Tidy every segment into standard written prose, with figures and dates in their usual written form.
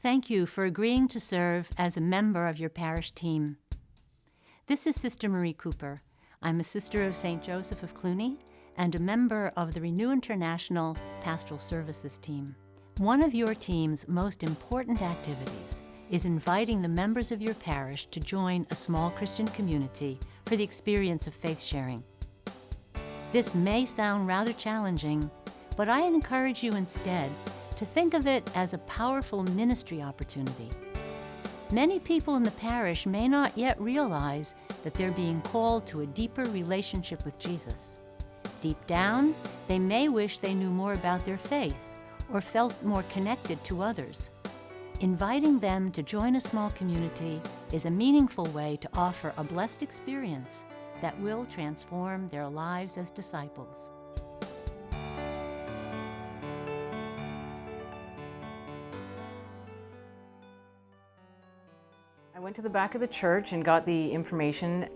Thank you for agreeing to serve as a member of your parish team. This is Sister Marie Cooper. I'm a sister of St. Joseph of Cluny and a member of the Renew International Pastoral Services team. One of your team's most important activities is inviting the members of your parish to join a small Christian community for the experience of faith sharing. This may sound rather challenging, but I encourage you instead to think of it as a powerful ministry opportunity. Many people in the parish may not yet realize that they're being called to a deeper relationship with Jesus. Deep down, they may wish they knew more about their faith or felt more connected to others. Inviting them to join a small community is a meaningful way to offer a blessed experience that will transform their lives as disciples. I went to the back of the church and got the information,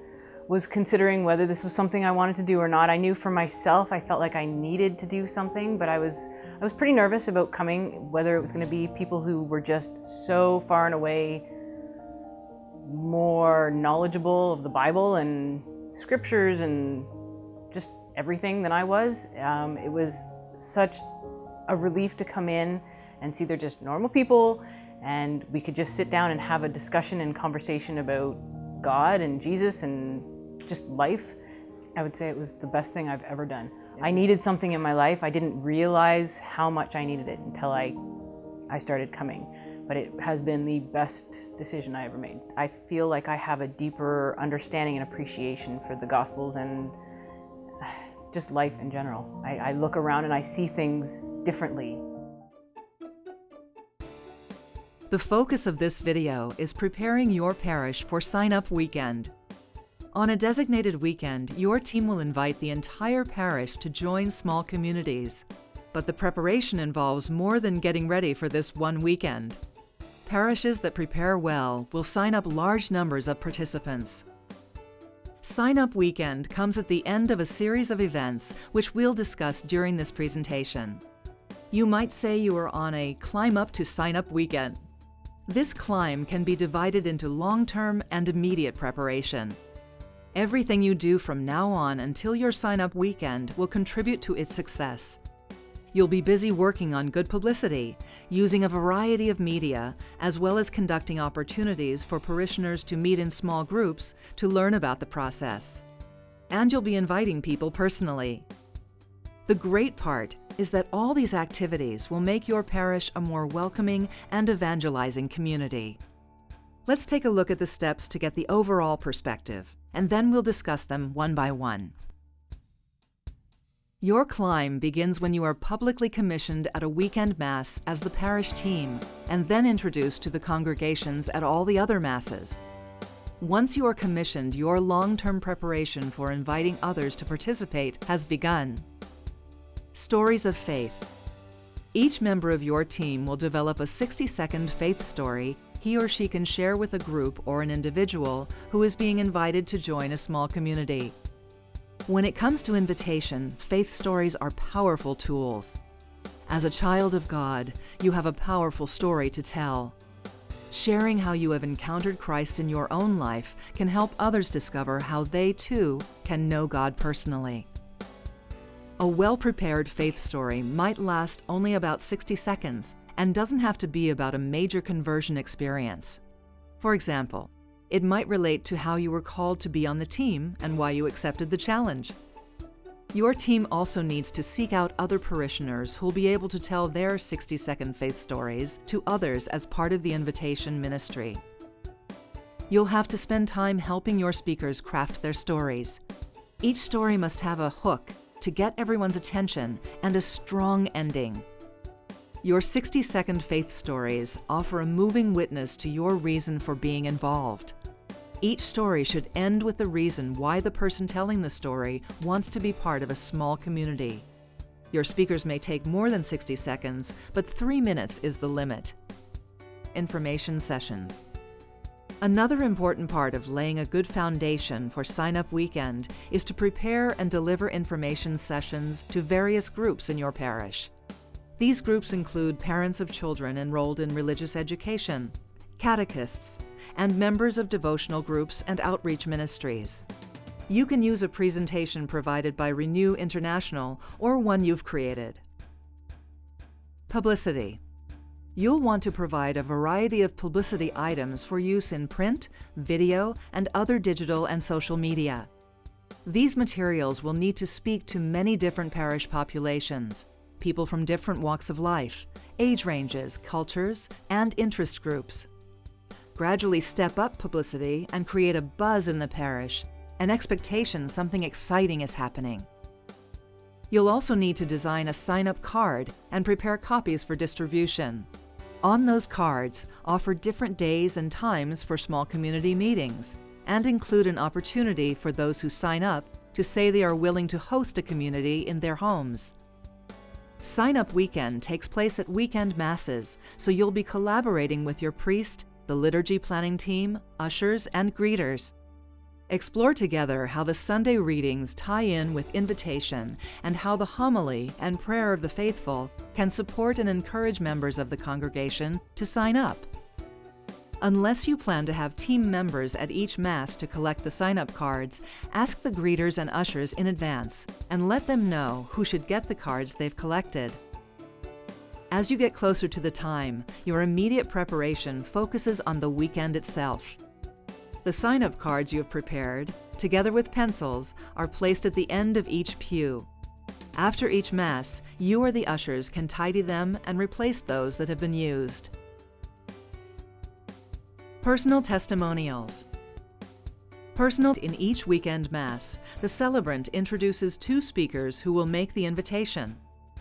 was considering whether this was something I wanted to do or not. I knew for myself I felt like I needed to do something, but I was pretty nervous about coming, whether it was going to be people who were just so far and away more knowledgeable of the Bible and scriptures and just everything than I was. It was such a relief to come in and see they're just normal people, and we could just sit down and have a discussion and conversation about God and Jesus and just life. I would say it was the best thing I've ever done. I needed something in my life. I didn't realize how much I needed it until I started coming, but it has been the best decision I ever made. I feel like I have a deeper understanding and appreciation for the Gospels and just life in general. I look around and I see things differently. The focus of this video is preparing your parish for sign-up weekend. On a designated weekend, your team will invite the entire parish to join small communities. But the preparation involves more than getting ready for this one weekend. Parishes that prepare well will sign up large numbers of participants. Sign-up weekend comes at the end of a series of events which we'll discuss during this presentation. You might say you are on a climb up to sign-up weekend. This climb can be divided into long-term and immediate preparation. Everything you do from now on until your sign-up weekend will contribute to its success. You'll be busy working on good publicity, using a variety of media, as well as conducting opportunities for parishioners to meet in small groups to learn about the process. And you'll be inviting people personally. The great part is that all these activities will make your parish a more welcoming and evangelizing community. Let's take a look at the steps to get the overall perspective, and then we'll discuss them one by one. Your climb begins when you are publicly commissioned at a weekend Mass as the parish team, and then introduced to the congregations at all the other Masses. Once you are commissioned, your long-term preparation for inviting others to participate has begun. Stories of faith. Each member of your team will develop a 60-second faith story he or she can share with a group or an individual who is being invited to join a small community. When it comes to invitation, faith stories are powerful tools. As a child of God, you have a powerful story to tell. Sharing how you have encountered Christ in your own life can help others discover how they too can know God personally. A well-prepared faith story might last only about 60 seconds and doesn't have to be about a major conversion experience. For example, it might relate to how you were called to be on the team and why you accepted the challenge. Your team also needs to seek out other parishioners who'll be able to tell their 60-second faith stories to others as part of the invitation ministry. You'll have to spend time helping your speakers craft their stories. Each story must have a hook to get everyone's attention and a strong ending. Your 60-second faith stories offer a moving witness to your reason for being involved. Each story should end with the reason why the person telling the story wants to be part of a small community. Your speakers may take more than 60 seconds, but 3 minutes is the limit. Information sessions. Another important part of laying a good foundation for sign-up weekend is to prepare and deliver information sessions to various groups in your parish. These groups include parents of children enrolled in religious education, catechists, and members of devotional groups and outreach ministries. You can use a presentation provided by Renew International or one you've created. Publicity. You'll want to provide a variety of publicity items for use in print, video, and other digital and social media. These materials will need to speak to many different parish populations, people from different walks of life, age ranges, cultures, and interest groups. Gradually step up publicity and create a buzz in the parish, an expectation something exciting is happening. You'll also need to design a sign-up card and prepare copies for distribution. On those cards, offer different days and times for small community meetings, and include an opportunity for those who sign up to say they are willing to host a community in their homes. Sign-up weekend takes place at weekend masses, so you'll be collaborating with your priest, the liturgy planning team, ushers, and greeters. Explore together how the Sunday readings tie in with invitation and how the homily and prayer of the faithful can support and encourage members of the congregation to sign up. Unless you plan to have team members at each Mass to collect the sign-up cards, ask the greeters and ushers in advance and let them know who should get the cards they've collected. As you get closer to the time, your immediate preparation focuses on the weekend itself. The sign-up cards you have prepared, together with pencils, are placed at the end of each pew. After each Mass, you or the ushers can tidy them and replace those that have been used. Personal testimonials. Personal in each weekend Mass, the celebrant introduces two speakers who will make the invitation.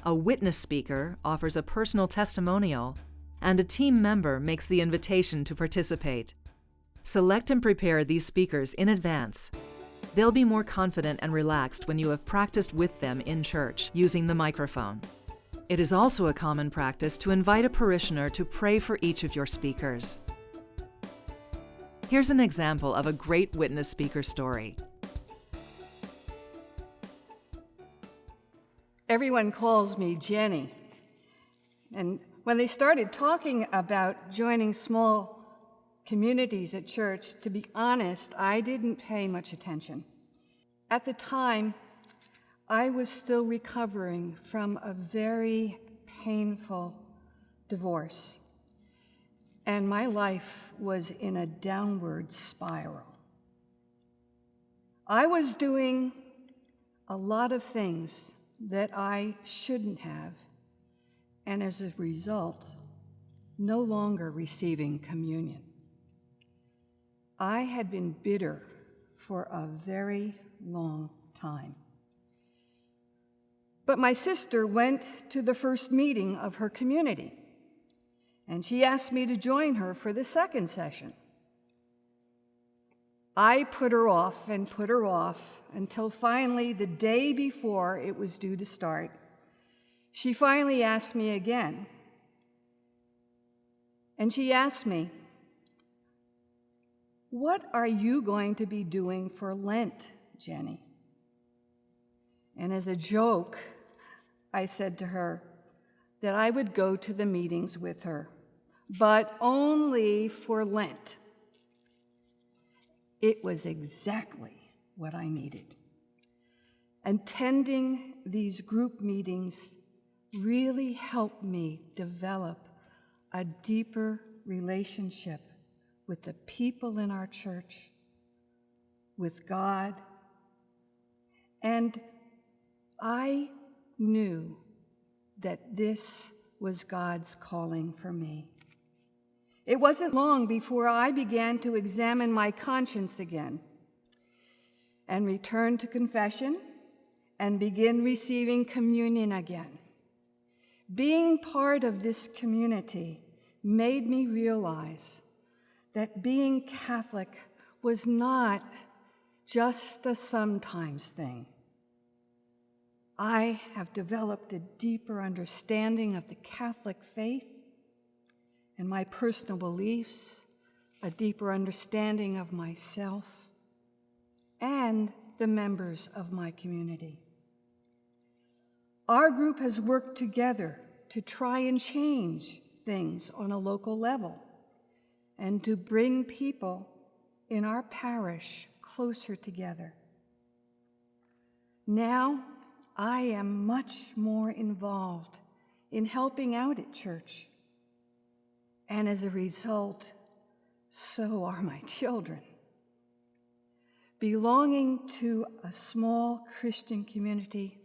A witness speaker offers a personal testimonial, and a team member makes the invitation to participate. Select and prepare these speakers in advance. They'll be more confident and relaxed when you have practiced with them in church using the microphone. It is also a common practice to invite a parishioner to pray for each of your speakers. Here's an example of a great witness speaker story. Everyone calls me Jenny. And when they started talking about joining small communities at church, to be honest, I didn't pay much attention. At the time, I was still recovering from a very painful divorce, and my life was in a downward spiral. I was doing a lot of things that I shouldn't have, and as a result, no longer receiving communion. I had been bitter for a very long time. But my sister went to the first meeting of her community, and she asked me to join her for the second session. I put her off until finally, the day before it was due to start, she finally asked me again. And she asked me, "What are you going to be doing for Lent, Jenny?" And as a joke, I said to her that I would go to the meetings with her, but only for Lent. It was exactly what I needed. Attending these group meetings really helped me develop a deeper relationship with the people in our church, with God, and I knew that this was God's calling for me. It wasn't long before I began to examine my conscience again and return to confession and begin receiving communion again. Being part of this community made me realize that being Catholic was not just a sometimes thing. I have developed a deeper understanding of the Catholic faith and my personal beliefs, a deeper understanding of myself and the members of my community. Our group has worked together to try and change things on a local level and to bring people in our parish closer together. Now, I am much more involved in helping out at church. And as a result, so are my children. Belonging to a small Christian community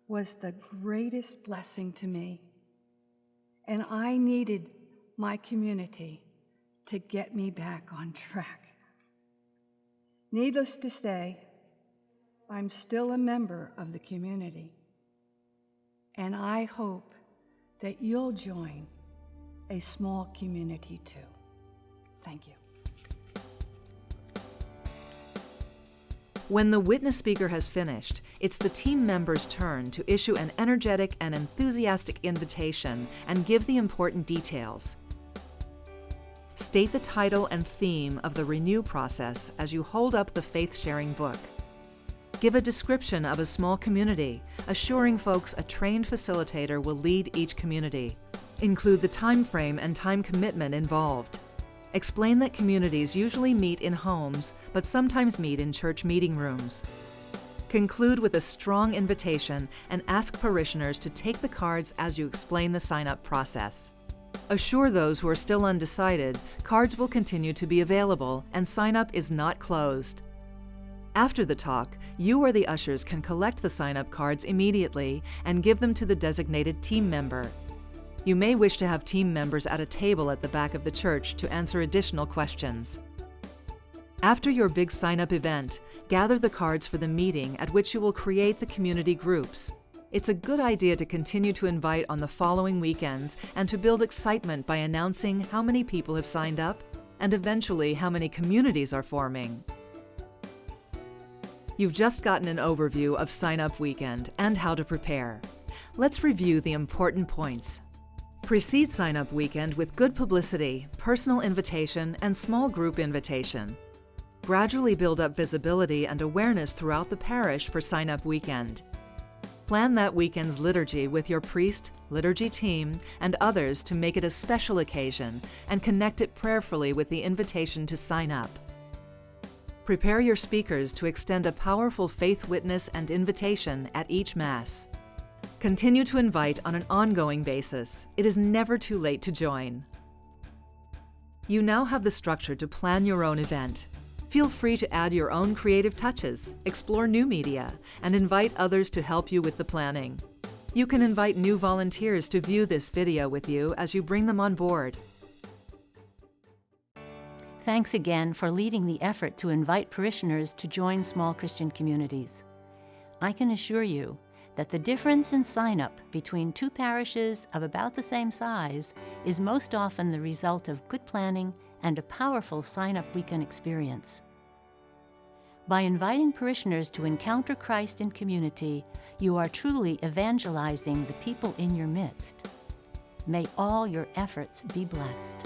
was the greatest blessing to me. And I needed my community to get me back on track. Needless to say, I'm still a member of the community. And I hope that you'll join a small community too. Thank you. When the witness speaker has finished, it's the team member's turn to issue an energetic and enthusiastic invitation and give the important details. State the title and theme of the Renew process as you hold up the faith-sharing book. Give a description of a small community, assuring folks a trained facilitator will lead each community. Include the time frame and time commitment involved. Explain that communities usually meet in homes, but sometimes meet in church meeting rooms. Conclude with a strong invitation and ask parishioners to take the cards as you explain the sign-up process. Assure those who are still undecided cards will continue to be available and sign-up is not closed. After the talk, you or the ushers can collect the sign-up cards immediately and give them to the designated team member. You may wish to have team members at a table at the back of the church to answer additional questions. After your big sign-up event, gather the cards for the meeting at which you will create the community groups. It's a good idea to continue to invite on the following weekends and to build excitement by announcing how many people have signed up and eventually how many communities are forming. You've just gotten an overview of Sign-Up Weekend and how to prepare. Let's review the important points. Precede Sign-Up Weekend with good publicity, personal invitation, and small group invitation. Gradually build up visibility and awareness throughout the parish for Sign-Up Weekend. Plan that weekend's liturgy with your priest, liturgy team, and others to make it a special occasion and connect it prayerfully with the invitation to sign up. Prepare your speakers to extend a powerful faith witness and invitation at each Mass. Continue to invite on an ongoing basis. It is never too late to join. You now have the structure to plan your own event. Feel free to add your own creative touches, explore new media, and invite others to help you with the planning. You can invite new volunteers to view this video with you as you bring them on board. Thanks again for leading the effort to invite parishioners to join small Christian communities. I can assure you that the difference in sign-up between two parishes of about the same size is most often the result of good planning and a powerful sign-up weekend experience. By inviting parishioners to encounter Christ in community, you are truly evangelizing the people in your midst. May all your efforts be blessed.